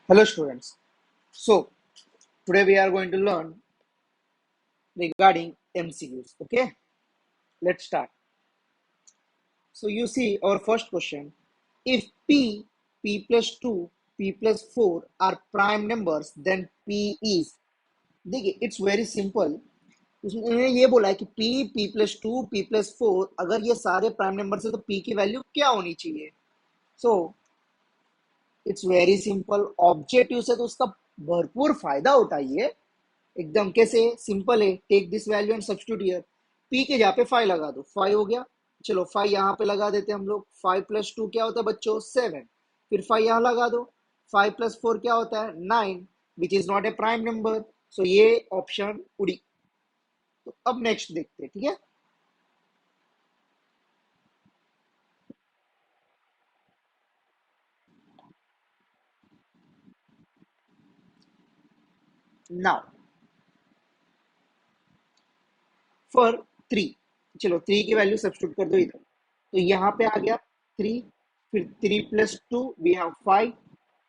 Hello students. So today we are going to learn regarding MCQs. Okay, let's start. So you see our first question. If P plus 2, P plus 4 are prime numbers, then P is. देखिए it's very simple. उसने ये बोला है कि P plus 2, P plus 4 अगर ये सारे prime number है तो P की वैल्यू क्या होनी चाहिए. So it's very simple. Objective से तो उसका भरपूर फायदा उठाइए. एकदम कैसे सिंपल है. Take this value and substitute here. P के जहाँ पे 5 लगा दो, 5 हो गया. चलो 5 यहाँ पे लगा देते हैं हम लोग. 5 प्लस 2 क्या होता है बच्चों? 7. फिर 5 यहाँ लगा दो. 5 प्लस 4 क्या होता है? 9, which is not a prime number. So ये ऑप्शन उड़ी. तो अब नेक्स्ट देखते हैं. ठीक है. Now for 3. चलो 3 की वैल्यू सब्स्टिट्यूट कर दो इधर. तो यहाँ पे आ गया 3. फिर 3 plus 2 we have 5.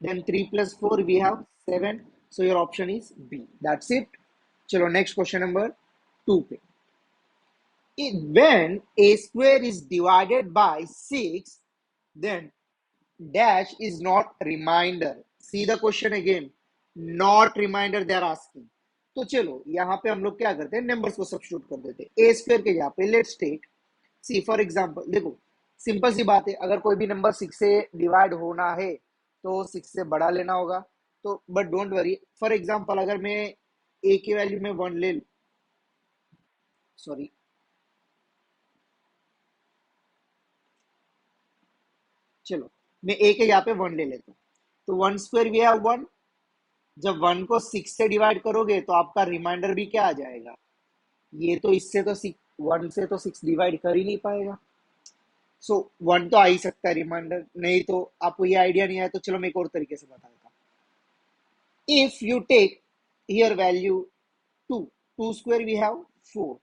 Then 3 plus 4 we have 7. So your option is B. That's it. चलो नेक्स्ट क्वेश्चन नंबर 2 पे. When a square is divided by 6, then dash is not reminder. See the question again. Not reminder they are asking. तो चलो यहाँ पे हम लोग क्या करते हैं, नंबर्स को सब्स्टिट्यूट कर देते हैं. ए स्क्वायर के यहाँ पे let's take. See for example देखो, सिंपल सी बात है. अगर कोई भी नंबर 6 से डिवाइड होना है तो 6 से बड़ा लेना होगा. तो but don't worry. For example अगर मैं ए की वैल्यू में 1 ले लूं, सॉरी, चलो मैं ए के यहाँ पे 1 ले लेता हूँ. तो 1 स्क्वायर वी हैव 1. जब 1 को 6 से डिवाइड करोगे तो आपका रिमाइंडर भी क्या आ जाएगा? ये तो इससे तो 1 से तो 6 डिवाइड कर ही नहीं पाएगा. सो 1 तो आ ही सकता है रिमाइंडर. नहीं तो आपको ये आइडिया नहीं आया तो चलो मैं एक और तरीके से बता देता हूँ. If you take here value 2, 2 square we have 4.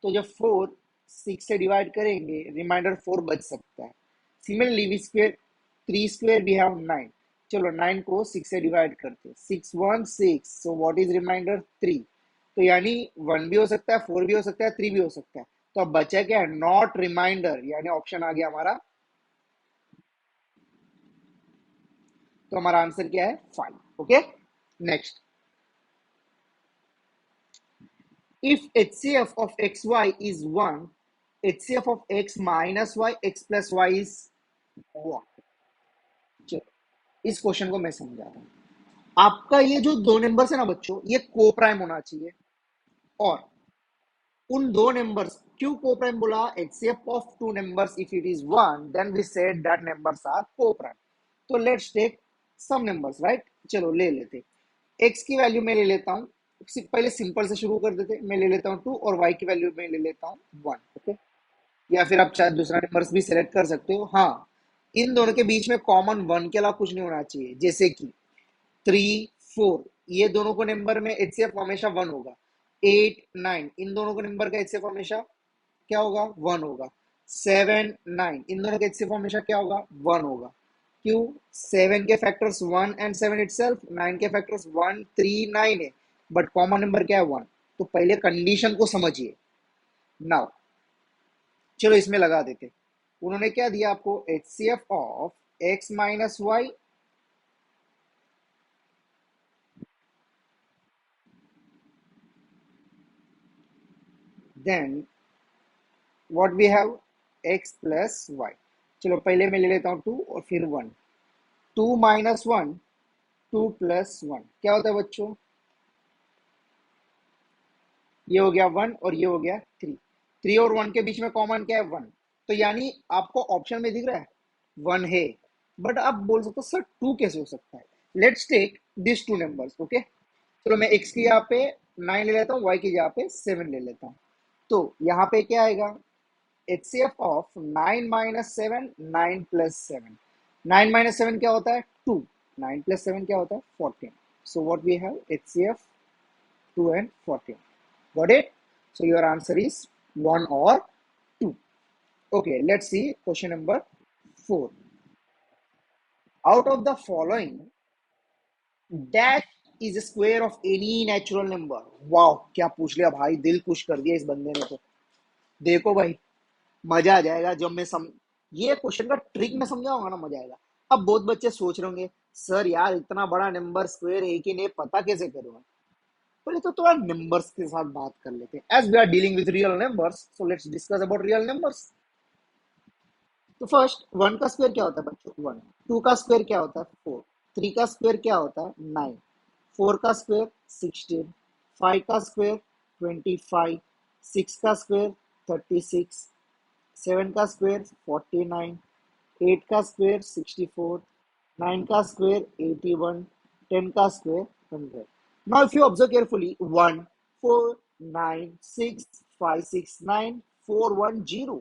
तो जब 4 6 से डिवाइड करेंगे रिमाइंडर 4 बच सकता है. Similarly we square 3 square we have 9. चलो 9 को 6 से डिवाइड करते हैं. 6 1 6. So what is reminder? 3. तो यानी 1 भी हो सकता है, 4 भी हो सकता है, 3 भी हो सकता है. तो अब बचा क्या है? Not reminder. यानी ऑप्शन आ गया हमारा. तो हमारा आंसर क्या है? 5. Okay. Next. If HCF of xy is 1, HCF of x minus y, x plus y is what? चलो इस क्वेश्चन को मैं समझाता हूँ. आपका ये जो दो नंबर्स है ना बच्चों, ये को प्राइम होना चाहिए. और उन दो नंबर्स क्यों को प्राइम बोला? HCF of two numbers if it is 1, then we said that numbers are coprime. तो let's take some numbers, right. चलो ले लेते. एक्स की वैल्यू मैं ले लेता हूँ. पहले सिंपल से शुरू कर देते. मैं ले लेता हूँ 2 और y की वैल्यू मैं ले लेता हूँ 1. ओके. या फिर आप चाहे दूसरा नंबर भी सेलेक्ट कर सकते हो. हाँ, इन दोनों के बीच में कॉमन 1 के अलावा कुछ नहीं होना चाहिए. जैसे कि 3 4, ये दोनों को नंबर में एचसीएफ हमेशा 1 होगा. 8 9, इन दोनों को नंबर का एचसीएफ हमेशा क्या होगा? 1 होगा. 7 9, इन दोनों का एचसीएफ हमेशा क्या होगा? 1 होगा. क्यों? 7 के फैक्टर्स 1 एंड 7 इटसेल्फ. 9 के फैक्टर्स 1 3 9 है. बट कॉमन नंबर क्या है? 1. तो पहले कंडीशन को समझिए. नाउ चलो इसमें लगा देते. उन्होंने क्या दिया आपको? HCF of x minus y, then what we have? x plus y. चलो पहले मैं ले लेता हूँ 2 और फिर 1. 2 माइनस 1, 2 प्लस 1 क्या होता है बच्चों? ये हो गया 1 और ये हो गया 3. 3 और 1 के बीच में कॉमन क्या है? 1. तो यानी आपको ऑप्शन में दिख रहा है 1 है. बट आप बोल सकते हो सर 2 कैसे हो सकता है? Let's take this two numbers. Okay. चलो मैं x की यहाँ पे 9 ले लेता हूँ, y की यहाँ पे 7 ले लेता हूँ. तो यहाँ पे क्या आएगा? HCF of 9 minus 7, 9 plus 7. 9 minus 7 क्या होता है? 2. 9 प्लस 7 क्या होता है? 14. So what we have? HCF 2 and 14. Got it? So your answer is 1 or 2. Okay, let's see question number 4. Out of the following, that is square of any natural number. वाह, क्या पूछ लिया भाई, दिल खुश कर दिया इस बंदे ने तो। देखो भाई, मजा आ जाएगा जब मैं ये क्वेश्चन का ट्रिक में समझाऊंगा ना, मजा आएगा। अब बहुत बच्चे सोच रहे होंगे, सर यार इतना बड़ा नंबर स्क्वायर है कि नहीं, पता कैसे करूंगा। पहले तो थोड़ा नंबर्स के साथ बात कर लेते हैं, as we are dealing with real numbers, so let's discuss about real numbers. तो फर्स्ट, वन का स्क्वायर क्या होता है बच्चों, वन। टू का स्क्वायर क्या होता है, फोर। थ्री का स्क्वायर क्या होता है, नाइन। फोर का स्क्वायर, 16। फाइव का स्क्वायर, 25। सिक्स का स्क्वायर, 36। सेवन का स्क्वायर, 49। एट का स्क्वायर, 64। नाइन का स्क्वायर, 81। टेन का square, 100। Now if you observe carefully, 1 4 9 6 5 6 9 4 1 0,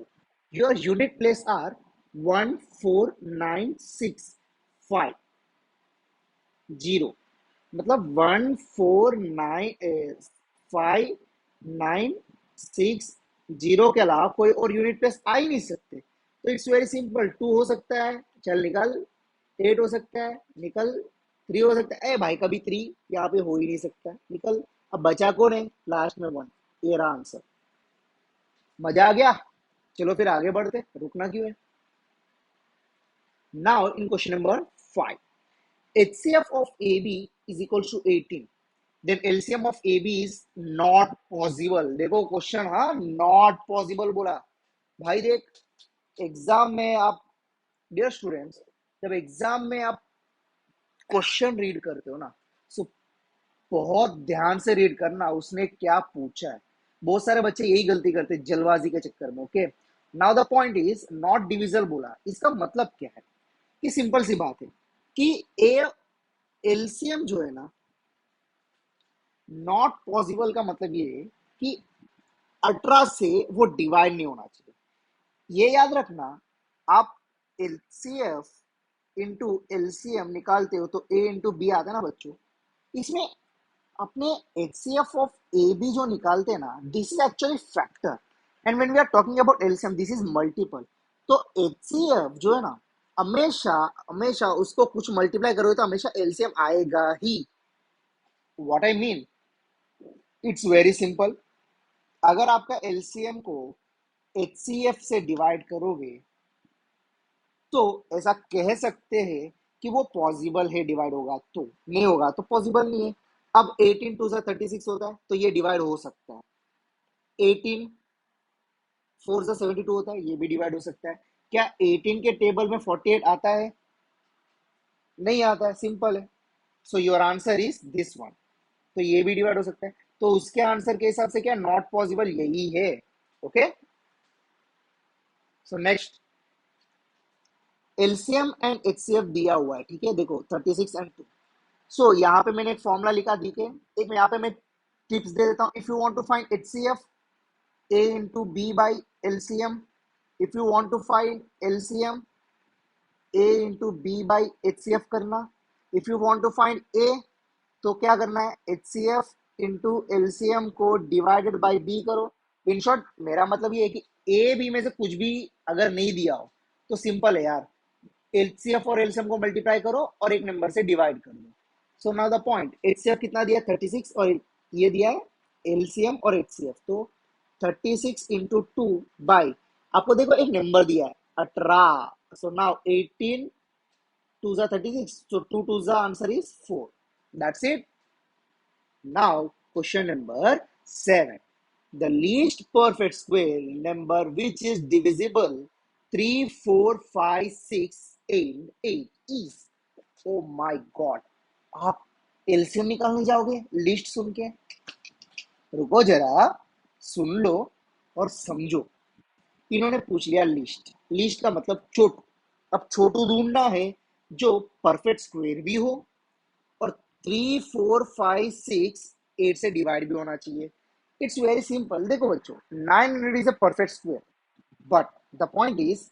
your unit place are 1 4 9 6 5 0। मतलब 1 4 9 5 9 6 0 के अलावा कोई और यूनिट प्लेस आ ही नहीं सकते। तो इट्स वेरी सिंपल, 2 हो सकता है, चल निकल। 8 हो सकता है, निकल। 3 हो सकता है, ए भाई कभी 3 यहाँ पे हो ही नहीं सकता, निकल। अब बचा कौन है लास्ट में, 1। ये रहा आंसर। मजा आ गया। चलो फिर आगे बढ़ते, रुकना क्यों है। Now in question number 5, HCF of AB is equals to 18, then LCM of AB is not possible। देखो क्वेश्चन, हाँ नॉट पॉसिबल बोला। भाई देख, एग्जाम में आप, डियर स्टूडेंट्स, जब एग्जाम में आप क्वेश्चन रीड करते हो ना, सो बहुत ध्यान से रीड करना उसने क्या पूछा है। बहुत सारे बच्चे यही गलती करते हैं जल्दबाजी के चक्कर में। Okay, now the point is not डिविजल बोला, इसका मतलब क्या है कि सिंपल सी बात है कि ए एलसीएम जो है ना, नॉट पॉसिबल का मतलब ये है कि 18 से वो डिवाइड नहीं होना चाहिए। ये याद रखना, आप एलसीएफ इंटू एलसीएम निकालते हो तो ए इंटू बी आता है ना बच्चों। इसमें अपने एचसीएफ ऑफ ए बी जो निकालते हैं ना, this is actually factor, and when we are talking about LCM this is multiple. तो एचसीएफ जो है ना, हमेशा हमेशा उसको कुछ मल्टीप्लाई करोगे तो हमेशा एलसीएम आएगा ही। What I mean, it's very simple. अगर आपका एलसीएम को एचसीएफ से डिवाइड करोगे तो ऐसा कह सकते हैं कि वो पॉसिबल है, डिवाइड होगा तो, नहीं होगा तो पॉसिबल नहीं है। अब 18 टू 36 होता है तो ये डिवाइड हो सकता है। 18 4 72 होता है, ये भी डिवाइड हो सकता है। क्या 18 के टेबल में 48 आता है, नहीं आता है, सिंपल है। So your answer is this one. तो ये भी डिवाइड हो सकता है। तो उसके आंसर के हिसाब से क्या नॉट पॉसिबल यही है। Okay, so next, LCM and HCF दिया हुआ है, ठीक है। देखो 36 एंड 2। सो यहाँ पे मैंने एक फॉर्मूला लिखा, ठीक है। एक यहाँ पे मैं टिप्स दे देता हूँ। If you want to find HCF, a into b by LCM. If you want to find LCM, a into b by H C F करना। If you want to find a, तो क्या करना है, H C F into LCM को divided by b करो। In short मेरा मतलब ये है कि ए बी में से कुछ भी अगर नहीं दिया हो तो सिंपल है यार, एचसीएफ और एलसीएम को मल्टीप्लाई करो और एक नंबर से डिवाइड कर दो। So now the point, HCF कितना दिया 36 और ये दिया है एलसीएम और एचसीएफ। तो 36 इंटू 2 बाई, आपको देखो एक नंबर दिया है 18। So now 18 2s are 36, so 2 2s the answer is 4। That's it. Now question number 7, the least perfect square number which is divisible 3 4 5 6 and 8 is, oh my god। आप LCM निकालने जाओगे list सुन के, रुको जरा, सुन लो और समझो। इन्होंने पूछ लिया लिस्ट, लिस्ट का मतलब छोटू। अब छोटू ढूंढना है जो परफेक्ट स्क्वायर भी हो और 3 4 5 6 8 से डिवाइड भी होना चाहिए। It's very simple. देखो बच्चों, 900 is a perfect square, but the point is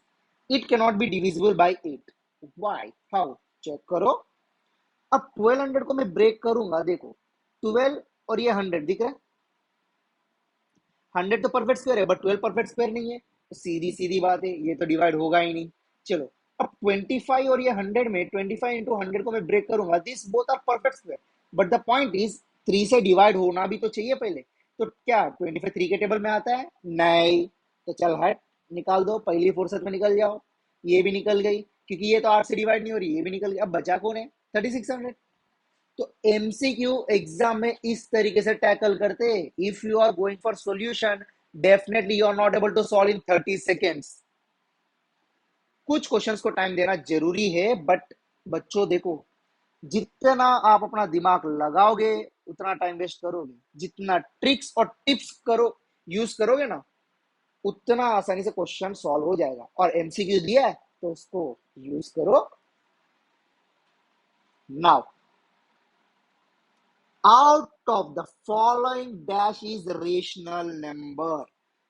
it cannot be divisible by 8। Why, how, check करो। अब 1200 को मैं ब्रेक करूंगा, देखो 12 और ये 100 दिख रहा है। 100 तो परफेक्ट स्क्वायर है बट 12 परफेक्ट स्क्वायर नहीं है, तो सीधी सीधी बात है ये तो डिवाइड होगा ही नहीं। चलो अब 25 और ये 100 में 25 इंटू 100 को मैं ब्रेक करूंगा, this both are perfect square, but the point is 3 से डिवाइड होना भी तो चाहिए पहले। तो क्या 25 3 के टेबल में आता है? नहीं। तो चल हट, निकाल दो, पहली फुर्सत में निकल जाओ। ये भी निकल गई, क्योंकि ये तो 8 से डिवाइड नहीं हो रही, ये भी निकल गई। अब बचा कौन है? 3600। तो एमसीक्यू एग्जाम में इस तरीके से टैकल करते। If you are going for solution, definitely you are not able to solve in 30 seconds. कुछ क्वेश्चंस को टाइम देना जरूरी है, बट बच्चों देखो, जितना आप अपना दिमाग लगाओगे उतना टाइम वेस्ट करोगे। जितना ट्रिक्स और टिप्स करो यूज करोगे ना, उतना आसानी से क्वेश्चन सॉल्व हो जाएगा। और एमसीक्यू दिया है तो उसको यूज करो। Now, out of the following dash is rational number.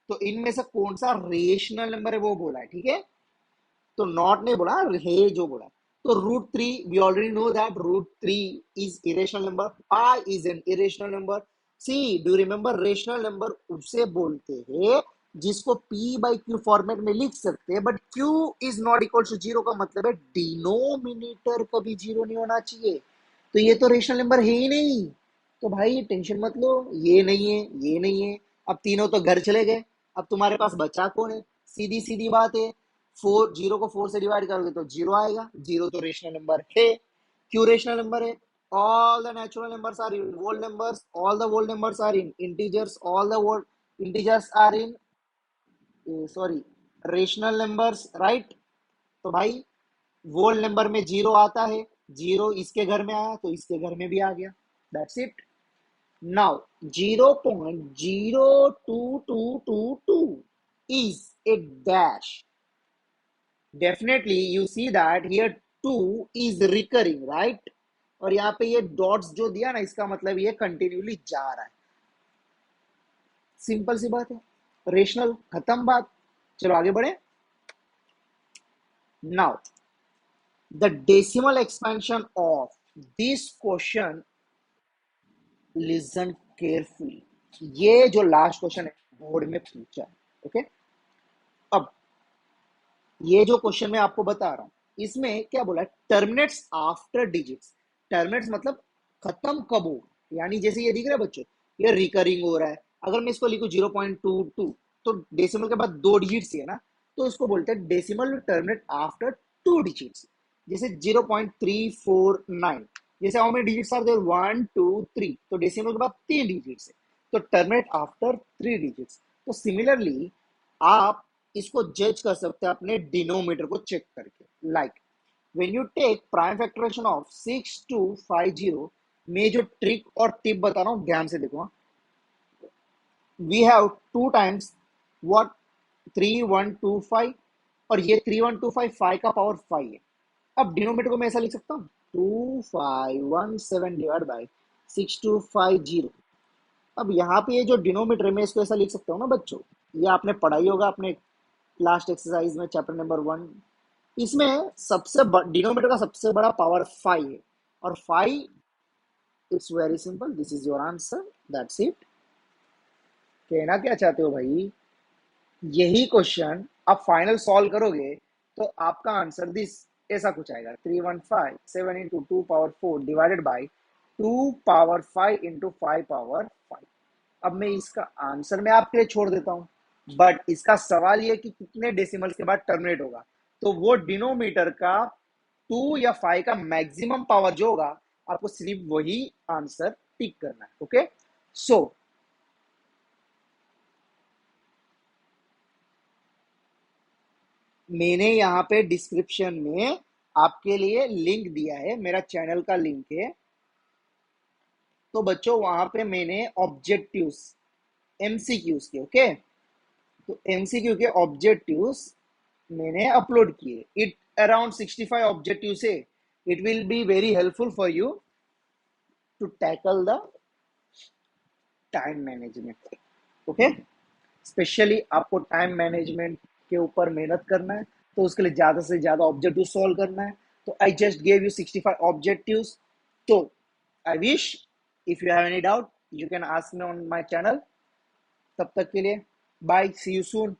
तो इनमें से कौन सा रेशनल नंबर है वो बोला है, ठीक है। तो नॉट नहीं बोला है, जो बोला। तो root 3, we already know that root 3 is irrational number, pi is an irrational number. See, do remember, rational number उसे बोलते हैं जिसको p बाई क्यू फॉर्मेट में लिख सकते हैं, but q is not equal to zero का मतलब है डिनोमिनेटर कभी जीरो नहीं होना चाहिए। तो ये तो रेशनल नंबर है ही नहीं। तो भाई टेंशन मत लो, ये नहीं है, ये नहीं है। अब तीनों तो घर चले गए, अब तुम्हारे पास बचा कौन है? सीधी सीधी बात है, 0 को 4 से डिवाइड करोगे तो जीरो आएगा। जीरो तो रेशनल नंबर है। क्यों रेशनल नंबर है? All the natural numbers are in whole numbers, all the whole numbers are in integers, all the whole integers are in sorry rational numbers, right. तो भाई whole number में zero आता है, zero इसके घर में आया तो इसके घर में भी आ गया, that's it. Now 0.02222 is a dash. Definitely you see that here 2 is recurring, right? और यहाँ पे ये डॉट्स जो दिया ना, इसका मतलब ये कंटिन्यूली जा रहा है। सिंपल सी बात है, रेशनल, खत्म बात। चलो आगे बढ़े। Now the decimal expansion of this question, listen carefully. ये जो लास्ट क्वेश्चन है बोर्ड में पूछा है, ओके। अब ये जो क्वेश्चन मैं आपको बता रहा हूं, इसमें क्या बोला है? Terminates after digits. टर्मिनेट्स मतलब खत्म कब हो, यानी जैसे ये दिख रहा है बच्चों, ये रिकरिंग हो रहा है। अगर मैं इसको लिखूं 0.22, तो डेसिमल के बाद 2 डिजिट्स है ना, तो इसको बोलते हैं डेसिमल टर्मिनेट आफ्टर 2 डिजिट्स। जैसे 0.349, जैसे how many digits are there? 1 2 3, तो डेसिमल के बाद 3 डिजिट्स है, तो टर्मिनेट आफ्टर 3 डिजिट्स। तो सिमिलरली आप इसको जज कर सकते हैं अपने डिनोमीटर को चेक करके। Like when you take prime factorisation of 6250, में जो ट्रिक और टिप बता रहा हूं ध्यान से देखो। We have 2 times what? 3125, और ये 3125 5 का पावर 5 है। अब डिनोमीटर को मैं ऐसा लिख सकता हूँ, 2517 डिवाइड बाई 6250। अब यहाँ पे ये जो डिनोमीटर है मैं इसको ऐसा लिख सकता हूँ ना बच्चों, ये आपने पढ़ाई होगा अपने लास्ट एक्सरसाइज में, चैप्टर नंबर 1। इसमें सबसे डिनोमीटर का सबसे बड़ा पावर 5 है, और 5, it's very simple, this is your answer, that's it. कहना क्या चाहते हो भाई? यही क्वेश्चन आप फाइनल सॉल्व करोगे तो आपका आंसर दिस ऐसा कुछ आएगा, 3157 into 2 power 4 divided by 2 power 5 into 5 power 5। अब मैं इसका आंसर मैं आपके लिए छोड़ देता हूं, बट इसका सवाल ये कि कितने डेसिमल के बाद टर्मिनेट होगा। तो वो डिनोमीटर का 2 या 5 का मैक्सिमम पावर जो होगा, आपको सिर्फ वही आंसर टिक करना है, ओके। सो मैंने यहाँ पे डिस्क्रिप्शन में आपके लिए लिंक दिया है, मेरा चैनल का लिंक है। तो बच्चों वहां पे मैंने ऑब्जेक्टिव्स, एमसीक्यूज के, ओके, तो एमसीक्यू के ऑब्जेक्टिव्स मैंने अपलोड किए। इट अराउंड 65 ऑब्जेक्टिव से, it will be very helpful for you to tackle the time management, okay. Specially आपको टाइम मैनेजमेंट के ऊपर मेहनत करना है, तो उसके लिए ज़्यादा से ज़्यादा ऑब्जेक्टिव सॉल्व करना है। तो I just gave you 65 objectives. तो I wish, if you have any doubt you can ask me on my channel. तब तक के लिए बाय, सी यू सून।